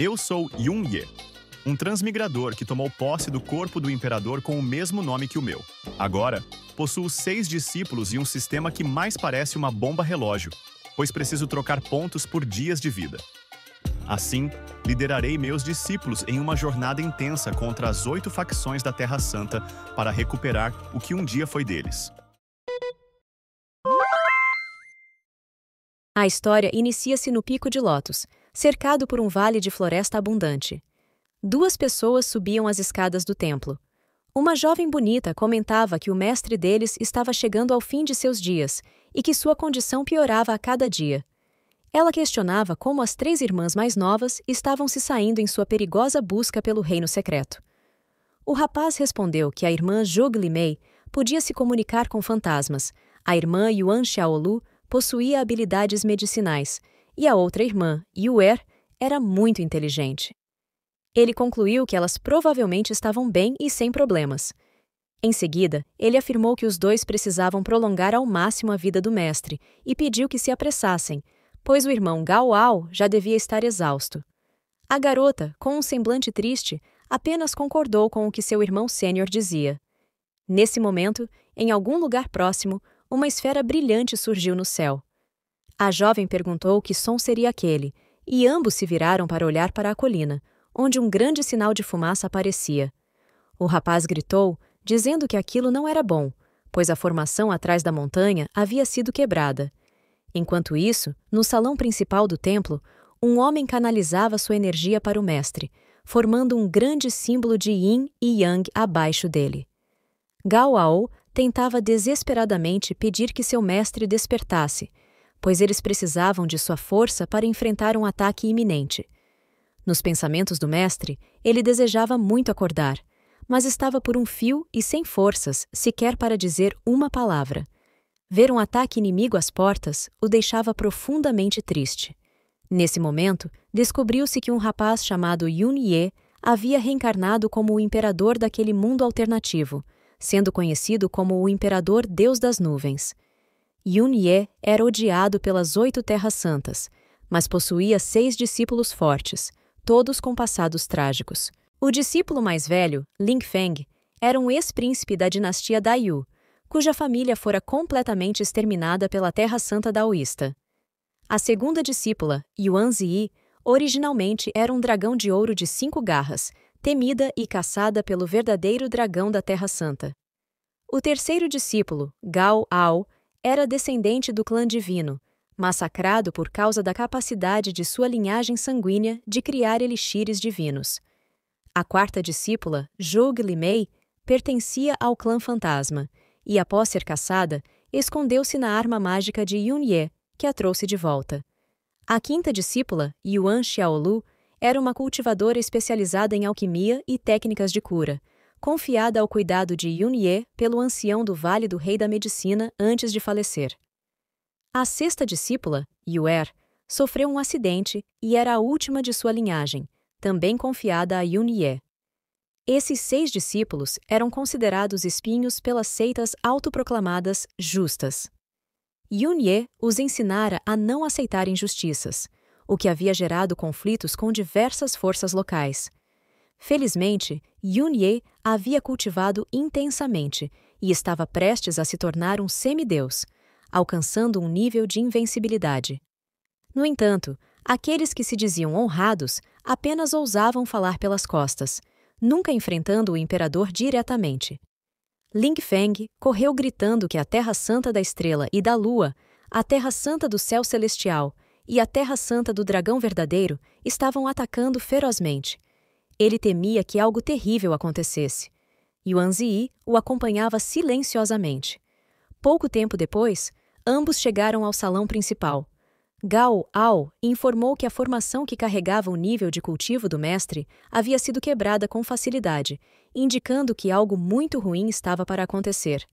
Eu sou Yun Ye, um transmigrador que tomou posse do corpo do imperador com o mesmo nome que o meu. Agora, possuo 6 discípulos e um sistema que mais parece uma bomba relógio, pois preciso trocar pontos por dias de vida. Assim, liderarei meus discípulos em uma jornada intensa contra as 8 facções da Terra Santa para recuperar o que um dia foi deles. A história inicia-se no Pico de Lótus, cercado por um vale de floresta abundante. 2 pessoas subiam as escadas do templo. Uma jovem bonita comentava que o mestre deles estava chegando ao fim de seus dias e que sua condição piorava a cada dia. Ela questionava como as 3 irmãs mais novas estavam se saindo em sua perigosa busca pelo reino secreto. O rapaz respondeu que a irmã Zhongli Mei podia se comunicar com fantasmas, a irmã Yuan Xiaolu possuía habilidades medicinais e a outra irmã, Yuer, era muito inteligente. Ele concluiu que elas provavelmente estavam bem e sem problemas. Em seguida, ele afirmou que os 2 precisavam prolongar ao máximo a vida do mestre e pediu que se apressassem, pois o irmão Gao Ao já devia estar exausto. A garota, com um semblante triste, apenas concordou com o que seu irmão sênior dizia. Nesse momento, em algum lugar próximo, uma esfera brilhante surgiu no céu. A jovem perguntou que som seria aquele, e ambos se viraram para olhar para a colina, onde um grande sinal de fumaça aparecia. O rapaz gritou, dizendo que aquilo não era bom, pois a formação atrás da montanha havia sido quebrada. Enquanto isso, no salão principal do templo, um homem canalizava sua energia para o mestre, formando um grande símbolo de Yin e Yang abaixo dele. Gao Ao tentava desesperadamente pedir que seu mestre despertasse, pois eles precisavam de sua força para enfrentar um ataque iminente. Nos pensamentos do mestre, ele desejava muito acordar, mas estava por um fio e sem forças sequer para dizer uma palavra. Ver um ataque inimigo às portas o deixava profundamente triste. Nesse momento, descobriu-se que um rapaz chamado Yun Ye havia reencarnado como o imperador daquele mundo alternativo, sendo conhecido como o Imperador Deus das Nuvens. Yun Ye era odiado pelas 8 Terras Santas, mas possuía 6 discípulos fortes, todos com passados trágicos. O discípulo mais velho, Ling Feng, era um ex-príncipe da dinastia Daiyu, cuja família fora completamente exterminada pela Terra Santa daoísta. A segunda discípula, Yuan Ziyi, originalmente era um dragão de ouro de 5 garras, temida e caçada pelo verdadeiro dragão da Terra Santa. O terceiro discípulo, Gao Ao, era descendente do clã divino, massacrado por causa da capacidade de sua linhagem sanguínea de criar elixires divinos. A quarta discípula, Zhongli Mei, pertencia ao clã fantasma, e após ser caçada, escondeu-se na arma mágica de Yun Ye, que a trouxe de volta. A quinta discípula, Yuan Xiaolu, era uma cultivadora especializada em alquimia e técnicas de cura, confiada ao cuidado de Yun Ye pelo ancião do Vale do Rei da Medicina antes de falecer. A sexta discípula, Yuer, sofreu um acidente e era a última de sua linhagem, também confiada a Yun Ye. Esses 6 discípulos eram considerados espinhos pelas seitas autoproclamadas justas. Yun Ye os ensinara a não aceitar injustiças, o que havia gerado conflitos com diversas forças locais. Felizmente, Yun Ye havia cultivado intensamente e estava prestes a se tornar um semideus, alcançando um nível de invencibilidade. No entanto, aqueles que se diziam honrados apenas ousavam falar pelas costas, nunca enfrentando o imperador diretamente. Ling Feng correu gritando que a Terra Santa da Estrela e da Lua, a Terra Santa do Céu Celestial e a Terra Santa do Dragão Verdadeiro estavam atacando ferozmente. Ele temia que algo terrível acontecesse. Yuan Ziyi o acompanhava silenciosamente. Pouco tempo depois, ambos chegaram ao salão principal. Gao Ao informou que a formação que carregava o nível de cultivo do mestre havia sido quebrada com facilidade, indicando que algo muito ruim estava para acontecer.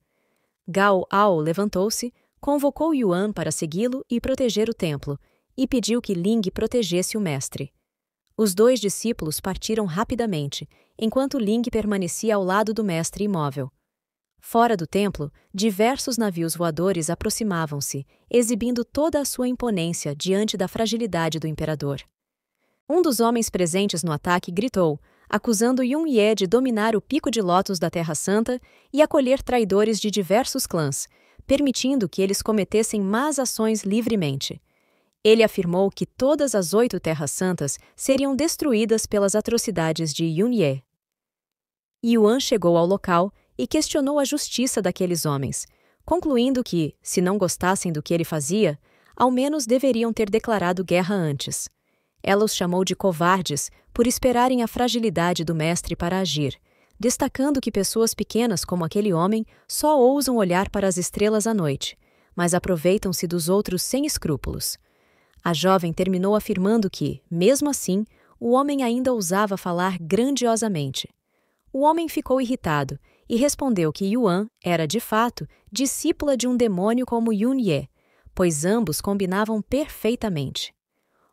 Gao Ao levantou-se, convocou Yuan para segui-lo e proteger o templo, e pediu que Ling protegesse o mestre. Os 2 discípulos partiram rapidamente, enquanto Ling permanecia ao lado do mestre imóvel. Fora do templo, diversos navios voadores aproximavam-se, exibindo toda a sua imponência diante da fragilidade do imperador. Um dos homens presentes no ataque gritou, acusando Yun-Ye de dominar o pico de lótus da Terra Santa e acolher traidores de diversos clãs, permitindo que eles cometessem más ações livremente. Ele afirmou que todas as 8 Terras Santas seriam destruídas pelas atrocidades de Yun-Ye. Yuan chegou ao local e questionou a justiça daqueles homens, concluindo que, se não gostassem do que ele fazia, ao menos deveriam ter declarado guerra antes. Ela os chamou de covardes por esperarem a fragilidade do mestre para agir, destacando que pessoas pequenas como aquele homem só ousam olhar para as estrelas à noite, mas aproveitam-se dos outros sem escrúpulos. A jovem terminou afirmando que, mesmo assim, o homem ainda ousava falar grandiosamente. O homem ficou irritado e respondeu que Yuan era, de fato, discípula de um demônio como Yun-Ye, pois ambos combinavam perfeitamente.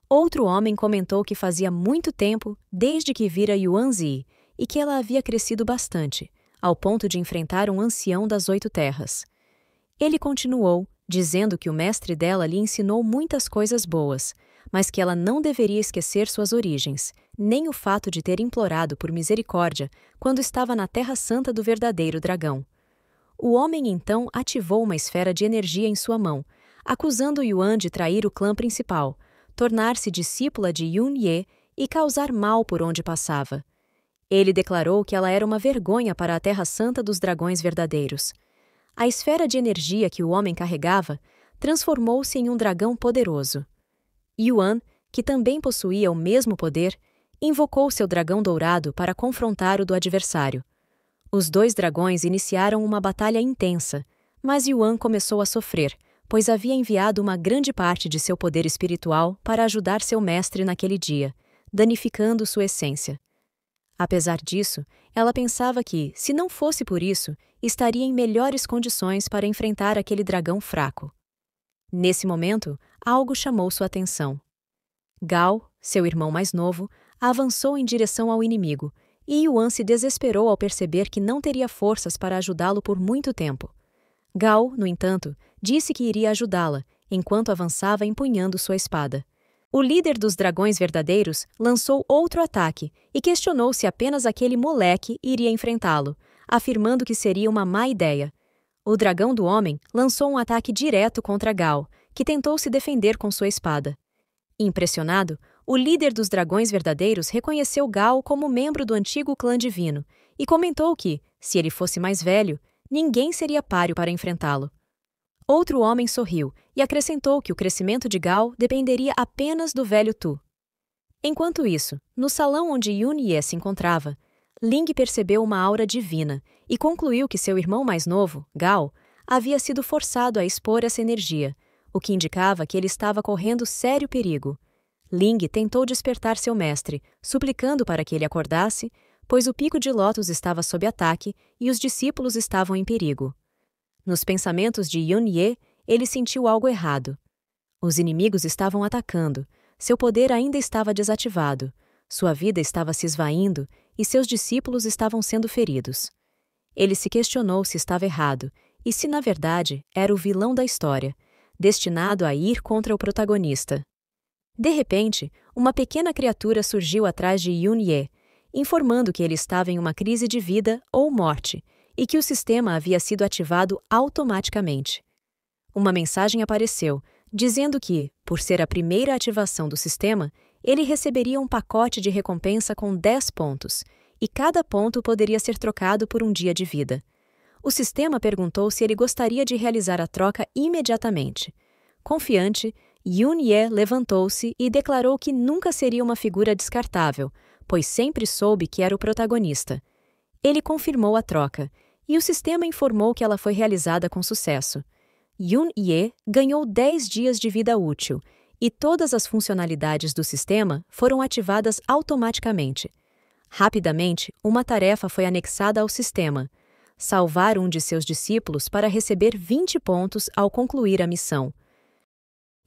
Outro homem comentou que fazia muito tempo desde que vira Yuan-Zi e que ela havia crescido bastante, ao ponto de enfrentar um ancião das 8 terras. Ele continuou, dizendo que o mestre dela lhe ensinou muitas coisas boas, mas que ela não deveria esquecer suas origens, nem o fato de ter implorado por misericórdia quando estava na Terra Santa do verdadeiro dragão. O homem então ativou uma esfera de energia em sua mão, acusando Yuan de trair o clã principal, tornar-se discípula de Yun-Ye e causar mal por onde passava. Ele declarou que ela era uma vergonha para a Terra Santa dos dragões verdadeiros. A esfera de energia que o homem carregava transformou-se em um dragão poderoso. Yuan, que também possuía o mesmo poder, invocou seu dragão dourado para confrontar o do adversário. Os 2 dragões iniciaram uma batalha intensa, mas Yuan começou a sofrer, pois havia enviado uma grande parte de seu poder espiritual para ajudar seu mestre naquele dia, danificando sua essência. Apesar disso, ela pensava que, se não fosse por isso, estaria em melhores condições para enfrentar aquele dragão fraco. Nesse momento, algo chamou sua atenção. Gao, seu irmão mais novo, avançou em direção ao inimigo, e Yuan se desesperou ao perceber que não teria forças para ajudá-lo por muito tempo. Gao, no entanto, disse que iria ajudá-la, enquanto avançava empunhando sua espada. O líder dos dragões verdadeiros lançou outro ataque e questionou se apenas aquele moleque iria enfrentá-lo, afirmando que seria uma má ideia. O dragão do homem lançou um ataque direto contra Gao, que tentou se defender com sua espada. Impressionado, o líder dos dragões verdadeiros reconheceu Gao como membro do antigo clã divino e comentou que, se ele fosse mais velho, ninguém seria páreo para enfrentá-lo. Outro homem sorriu e acrescentou que o crescimento de Gao dependeria apenas do velho Tu. Enquanto isso, no salão onde Yun-Ye se encontrava, Ling percebeu uma aura divina e concluiu que seu irmão mais novo, Gao, havia sido forçado a expor essa energia, o que indicava que ele estava correndo sério perigo. Ling tentou despertar seu mestre, suplicando para que ele acordasse, pois o pico de lótus estava sob ataque e os discípulos estavam em perigo. Nos pensamentos de Yun-Ye, ele sentiu algo errado. Os inimigos estavam atacando, seu poder ainda estava desativado, sua vida estava se esvaindo e seus discípulos estavam sendo feridos. Ele se questionou se estava errado e se, na verdade, era o vilão da história, destinado a ir contra o protagonista. De repente, uma pequena criatura surgiu atrás de Yun-Ye, informando que ele estava em uma crise de vida ou morte e que o sistema havia sido ativado automaticamente. Uma mensagem apareceu, dizendo que, por ser a primeira ativação do sistema, ele receberia um pacote de recompensa com 10 pontos, e cada ponto poderia ser trocado por um dia de vida. O sistema perguntou se ele gostaria de realizar a troca imediatamente. Confiante, Yun-Ye levantou-se e declarou que nunca seria uma figura descartável, pois sempre soube que era o protagonista. Ele confirmou a troca, e o sistema informou que ela foi realizada com sucesso. Yun-Ye ganhou 10 dias de vida útil, e todas as funcionalidades do sistema foram ativadas automaticamente. Rapidamente, uma tarefa foi anexada ao sistema: salvar um de seus discípulos para receber 20 pontos ao concluir a missão.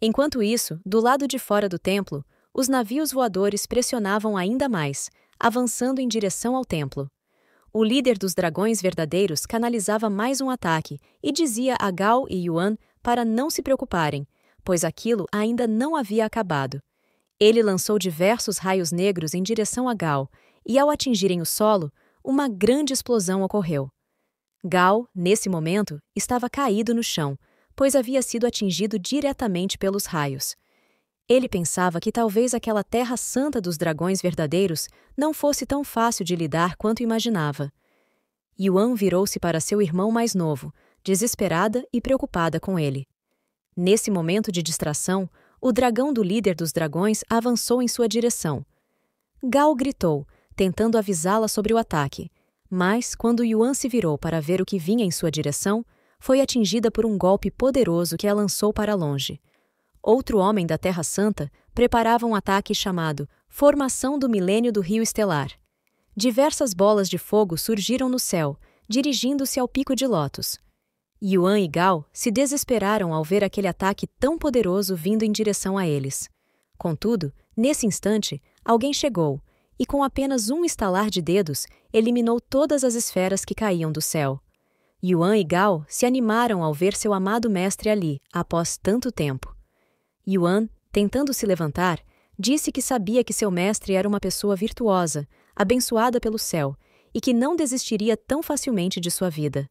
Enquanto isso, do lado de fora do templo, os navios voadores pressionavam ainda mais, avançando em direção ao templo. O líder dos dragões verdadeiros canalizava mais um ataque e dizia a Gao e Yuan para não se preocuparem, pois aquilo ainda não havia acabado. Ele lançou diversos raios negros em direção a Gal, e ao atingirem o solo, uma grande explosão ocorreu. Gal, nesse momento, estava caído no chão, pois havia sido atingido diretamente pelos raios. Ele pensava que talvez aquela terra santa dos dragões verdadeiros não fosse tão fácil de lidar quanto imaginava. Yuan virou-se para seu irmão mais novo, desesperada e preocupada com ele. Nesse momento de distração, o dragão do líder dos dragões avançou em sua direção. Gal gritou, tentando avisá-la sobre o ataque, mas, quando Yuan se virou para ver o que vinha em sua direção, foi atingida por um golpe poderoso que a lançou para longe. Outro homem da Terra Santa preparava um ataque chamado Formação do Milênio do Rio Estelar. Diversas bolas de fogo surgiram no céu, dirigindo-se ao Pico de Lótus. Yuan e Gal se desesperaram ao ver aquele ataque tão poderoso vindo em direção a eles. Contudo, nesse instante, alguém chegou, e com apenas um estalar de dedos, eliminou todas as esferas que caíam do céu. Yuan e Gal se animaram ao ver seu amado mestre ali, após tanto tempo. Yuan, tentando se levantar, disse que sabia que seu mestre era uma pessoa virtuosa, abençoada pelo céu, e que não desistiria tão facilmente de sua vida.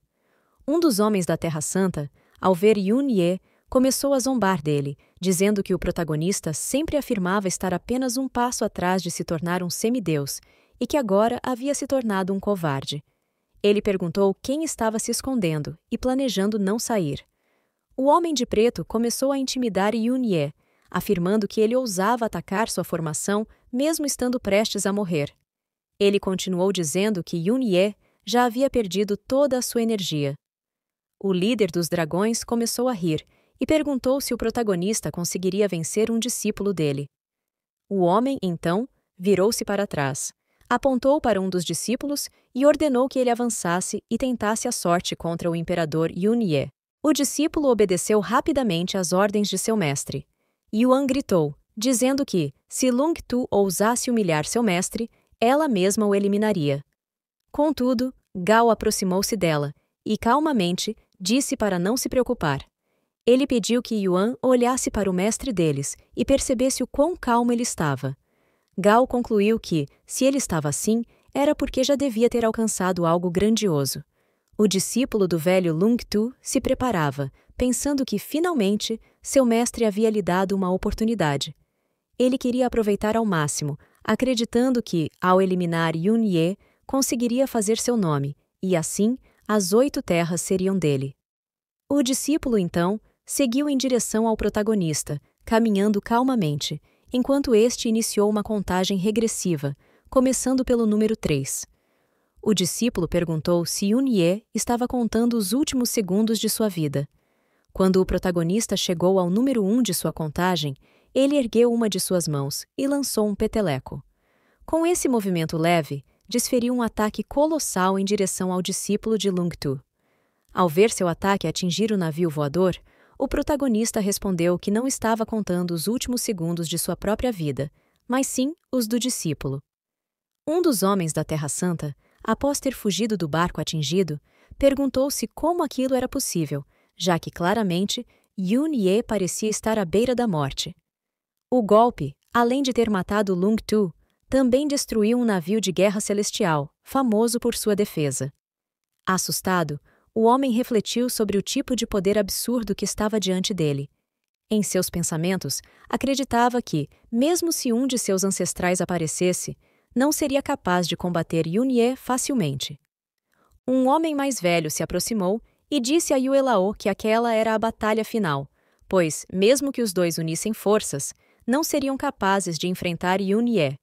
Um dos homens da Terra Santa, ao ver Yun Ye, começou a zombar dele, dizendo que o protagonista sempre afirmava estar apenas um passo atrás de se tornar um semideus e que agora havia se tornado um covarde. Ele perguntou quem estava se escondendo e planejando não sair. O homem de preto começou a intimidar Yun Ye, afirmando que ele ousava atacar sua formação mesmo estando prestes a morrer. Ele continuou dizendo que Yun Ye já havia perdido toda a sua energia. O líder dos dragões começou a rir e perguntou se o protagonista conseguiria vencer um discípulo dele. O homem, então, virou-se para trás, apontou para um dos discípulos e ordenou que ele avançasse e tentasse a sorte contra o imperador Yun Ye. O discípulo obedeceu rapidamente às ordens de seu mestre. Yuan gritou, dizendo que, se Lung Tu ousasse humilhar seu mestre, ela mesma o eliminaria. Contudo, Gao aproximou-se dela e, calmamente, disse para não se preocupar. Ele pediu que Yuan olhasse para o mestre deles e percebesse o quão calmo ele estava. Gao concluiu que, se ele estava assim, era porque já devia ter alcançado algo grandioso. O discípulo do velho Lung Tu se preparava, pensando que, finalmente, seu mestre havia lhe dado uma oportunidade. Ele queria aproveitar ao máximo, acreditando que, ao eliminar Yun Ye, conseguiria fazer seu nome, e assim, as 8 terras seriam dele. O discípulo, então, seguiu em direção ao protagonista, caminhando calmamente, enquanto este iniciou uma contagem regressiva, começando pelo número 3. O discípulo perguntou se Yun Ye estava contando os últimos segundos de sua vida. Quando o protagonista chegou ao número 1 de sua contagem, ele ergueu uma de suas mãos e lançou um peteleco. Com esse movimento leve, desferiu um ataque colossal em direção ao discípulo de Lung Tu. Ao ver seu ataque atingir o navio voador, o protagonista respondeu que não estava contando os últimos segundos de sua própria vida, mas sim os do discípulo. Um dos homens da Terra Santa, após ter fugido do barco atingido, perguntou-se como aquilo era possível, já que claramente Yun Ye parecia estar à beira da morte. O golpe, além de ter matado Lung Tu, também destruiu um navio de guerra celestial, famoso por sua defesa. Assustado, o homem refletiu sobre o tipo de poder absurdo que estava diante dele. Em seus pensamentos, acreditava que, mesmo se um de seus ancestrais aparecesse, não seria capaz de combater Yun Ye facilmente. Um homem mais velho se aproximou e disse a Yue Lao que aquela era a batalha final, pois, mesmo que os dois unissem forças, não seriam capazes de enfrentar Yun Ye.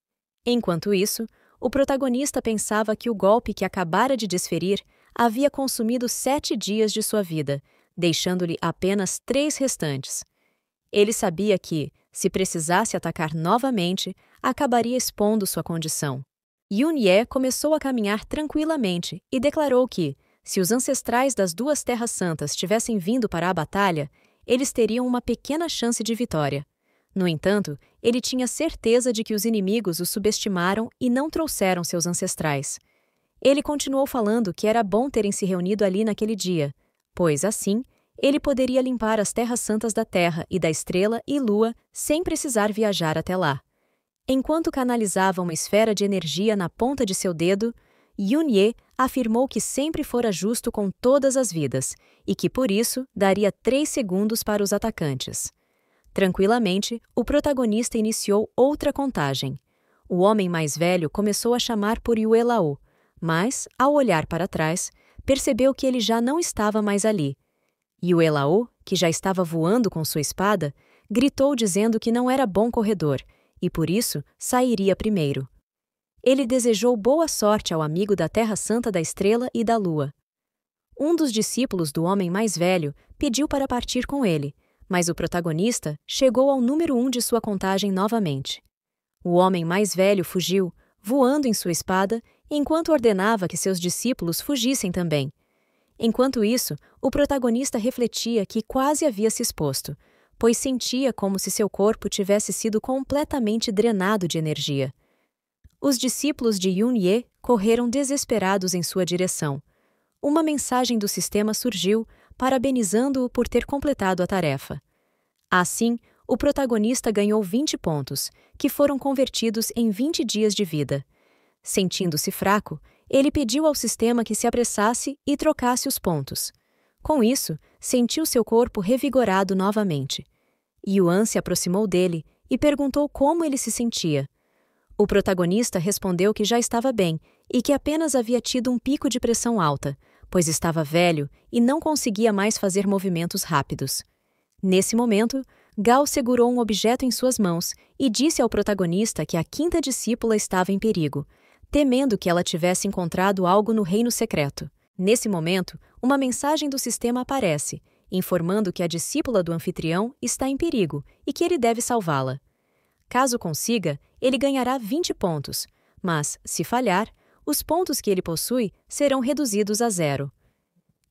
Enquanto isso, o protagonista pensava que o golpe que acabara de desferir havia consumido 7 dias de sua vida, deixando-lhe apenas 3 restantes. Ele sabia que, se precisasse atacar novamente, acabaria expondo sua condição. Yun Ye começou a caminhar tranquilamente e declarou que, se os ancestrais das 2 Terras Santas tivessem vindo para a batalha, eles teriam uma pequena chance de vitória. No entanto, ele tinha certeza de que os inimigos o subestimaram e não trouxeram seus ancestrais. Ele continuou falando que era bom terem se reunido ali naquele dia, pois, assim, ele poderia limpar as terras santas da Terra e da Estrela e Lua sem precisar viajar até lá. Enquanto canalizava uma esfera de energia na ponta de seu dedo, Yun-Ye afirmou que sempre fora justo com todas as vidas e que, por isso, daria 3 segundos para os atacantes. Tranquilamente, o protagonista iniciou outra contagem. O homem mais velho começou a chamar por Yue Lao, mas, ao olhar para trás, percebeu que ele já não estava mais ali. Yue Lao, que já estava voando com sua espada, gritou dizendo que não era bom corredor e, por isso, sairia primeiro. Ele desejou boa sorte ao amigo da Terra Santa da Estrela e da Lua. Um dos discípulos do homem mais velho pediu para partir com ele, mas o protagonista chegou ao número 1 de sua contagem novamente. O homem mais velho fugiu, voando em sua espada, enquanto ordenava que seus discípulos fugissem também. Enquanto isso, o protagonista refletia que quase havia se exposto, pois sentia como se seu corpo tivesse sido completamente drenado de energia. Os discípulos de Yun-Ye correram desesperados em sua direção. Uma mensagem do sistema surgiu, parabenizando-o por ter completado a tarefa. Assim, o protagonista ganhou 20 pontos, que foram convertidos em 20 dias de vida. Sentindo-se fraco, ele pediu ao sistema que se apressasse e trocasse os pontos. Com isso, sentiu seu corpo revigorado novamente. Yuan se aproximou dele e perguntou como ele se sentia. O protagonista respondeu que já estava bem e que apenas havia tido um pico de pressão alta, pois estava velho e não conseguia mais fazer movimentos rápidos. Nesse momento, Gao segurou um objeto em suas mãos e disse ao protagonista que a 5ª discípula estava em perigo, temendo que ela tivesse encontrado algo no reino secreto. Nesse momento, uma mensagem do sistema aparece, informando que a discípula do anfitrião está em perigo e que ele deve salvá-la. Caso consiga, ele ganhará 20 pontos, mas, se falhar, os pontos que ele possui serão reduzidos a 0.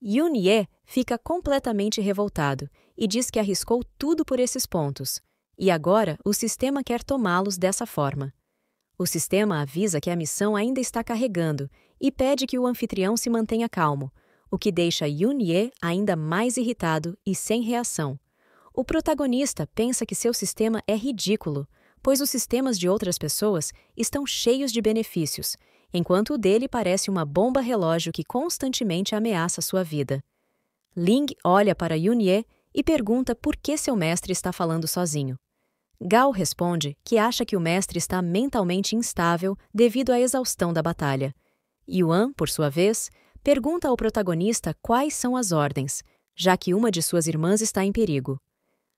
Yun-Ye fica completamente revoltado e diz que arriscou tudo por esses pontos, e agora o sistema quer tomá-los dessa forma. O sistema avisa que a missão ainda está carregando e pede que o anfitrião se mantenha calmo, o que deixa Yun-Ye ainda mais irritado e sem reação. O protagonista pensa que seu sistema é ridículo, pois os sistemas de outras pessoas estão cheios de benefícios, enquanto o dele parece uma bomba relógio que constantemente ameaça sua vida. Ling olha para Yun-Ye e pergunta por que seu mestre está falando sozinho. Gao responde que acha que o mestre está mentalmente instável devido à exaustão da batalha. Yuan, por sua vez, pergunta ao protagonista quais são as ordens, já que uma de suas irmãs está em perigo.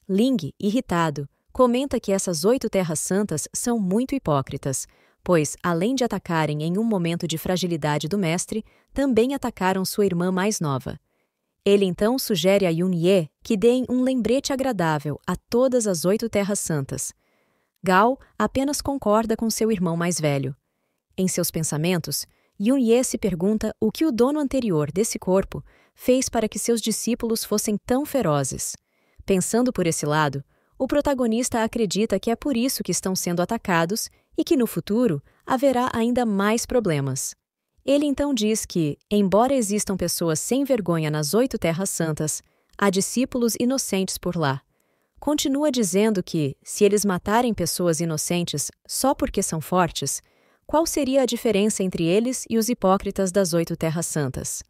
Ling, irritado, comenta que essas 8 terras santas são muito hipócritas, pois, além de atacarem em um momento de fragilidade do mestre, também atacaram sua irmã mais nova. Ele então sugere a Yun-Ye que deem um lembrete agradável a todas as 8 terras santas. Gao apenas concorda com seu irmão mais velho. Em seus pensamentos, Yun-Ye se pergunta o que o dono anterior desse corpo fez para que seus discípulos fossem tão ferozes. Pensando por esse lado, o protagonista acredita que é por isso que estão sendo atacados e que no futuro haverá ainda mais problemas. Ele então diz que, embora existam pessoas sem vergonha nas 8 terras santas, há discípulos inocentes por lá. Continua dizendo que, se eles matarem pessoas inocentes só porque são fortes, qual seria a diferença entre eles e os hipócritas das 8 terras santas?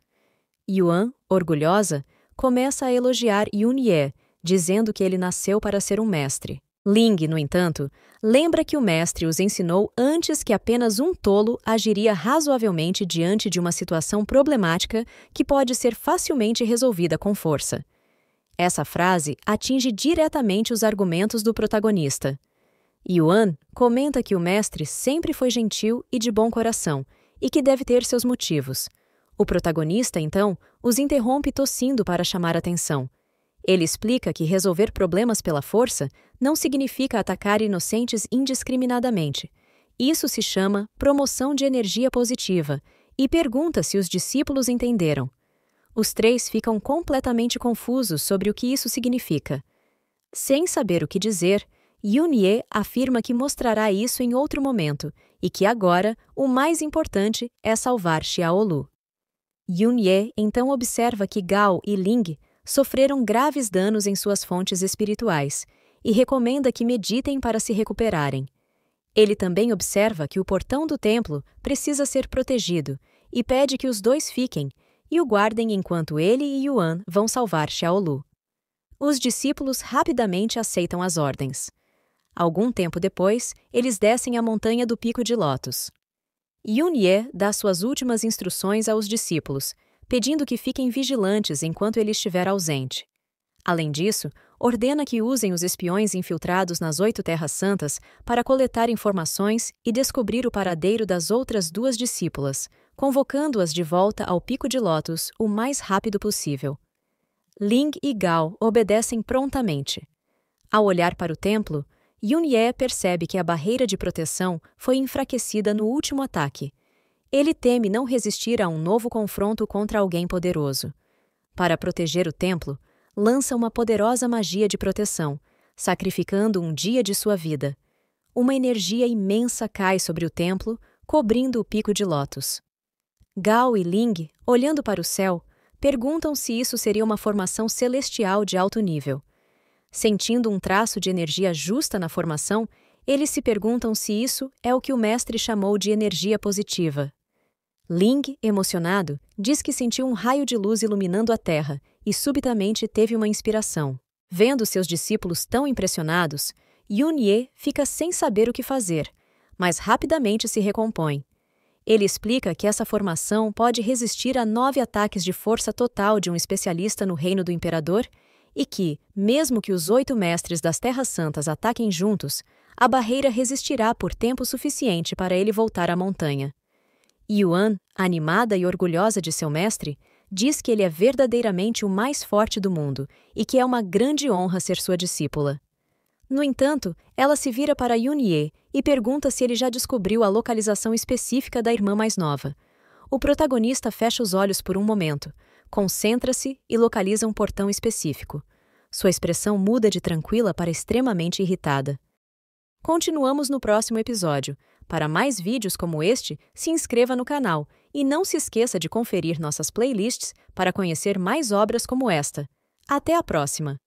Yuan, orgulhosa, começa a elogiar Yun-Ye, dizendo que ele nasceu para ser um mestre. Ling, no entanto, lembra que o mestre os ensinou antes que apenas um tolo agiria razoavelmente diante de uma situação problemática que pode ser facilmente resolvida com força. Essa frase atinge diretamente os argumentos do protagonista. Yuan comenta que o mestre sempre foi gentil e de bom coração, e que deve ter seus motivos. O protagonista, então, os interrompe tossindo para chamar atenção. Ele explica que resolver problemas pela força não significa atacar inocentes indiscriminadamente. Isso se chama promoção de energia positiva e pergunta se os discípulos entenderam. Os 3 ficam completamente confusos sobre o que isso significa. Sem saber o que dizer, Yun-Ye afirma que mostrará isso em outro momento e que agora o mais importante é salvar Xiaolu. Yun-Ye então observa que Gao e Ling sofreram graves danos em suas fontes espirituais e recomenda que meditem para se recuperarem. Ele também observa que o portão do templo precisa ser protegido e pede que os dois fiquem e o guardem enquanto ele e Yuan vão salvar Xiaolu. Os discípulos rapidamente aceitam as ordens. Algum tempo depois, eles descem a montanha do Pico de Lótus. Yun-Ye dá suas últimas instruções aos discípulos, pedindo que fiquem vigilantes enquanto ele estiver ausente. Além disso, ordena que usem os espiões infiltrados nas 8 Terras Santas para coletar informações e descobrir o paradeiro das outras 2 discípulas, convocando-as de volta ao Pico de Lótus o mais rápido possível. Ling e Gao obedecem prontamente. Ao olhar para o templo, Yun-Ye percebe que a barreira de proteção foi enfraquecida no último ataque. Ele teme não resistir a um novo confronto contra alguém poderoso. Para proteger o templo, lança uma poderosa magia de proteção, sacrificando um dia de sua vida. Uma energia imensa cai sobre o templo, cobrindo o Pico de Lótus. Gao e Ling, olhando para o céu, perguntam se isso seria uma formação celestial de alto nível. Sentindo um traço de energia justa na formação, eles se perguntam se isso é o que o mestre chamou de energia positiva. Ling, emocionado, diz que sentiu um raio de luz iluminando a terra e subitamente teve uma inspiração. Vendo seus discípulos tão impressionados, Yun-Ye fica sem saber o que fazer, mas rapidamente se recompõe. Ele explica que essa formação pode resistir a 9 ataques de força total de um especialista no reino do imperador e que, mesmo que os 8 mestres das Terras Santas ataquem juntos, a barreira resistirá por tempo suficiente para ele voltar à montanha. Yuan, animada e orgulhosa de seu mestre, diz que ele é verdadeiramente o mais forte do mundo e que é uma grande honra ser sua discípula. No entanto, ela se vira para Yun-Ye e pergunta se ele já descobriu a localização específica da irmã mais nova. O protagonista fecha os olhos por um momento, concentra-se e localiza um portão específico. Sua expressão muda de tranquila para extremamente irritada. Continuamos no próximo episódio. Para mais vídeos como este, se inscreva no canal e não se esqueça de conferir nossas playlists para conhecer mais obras como esta. Até a próxima!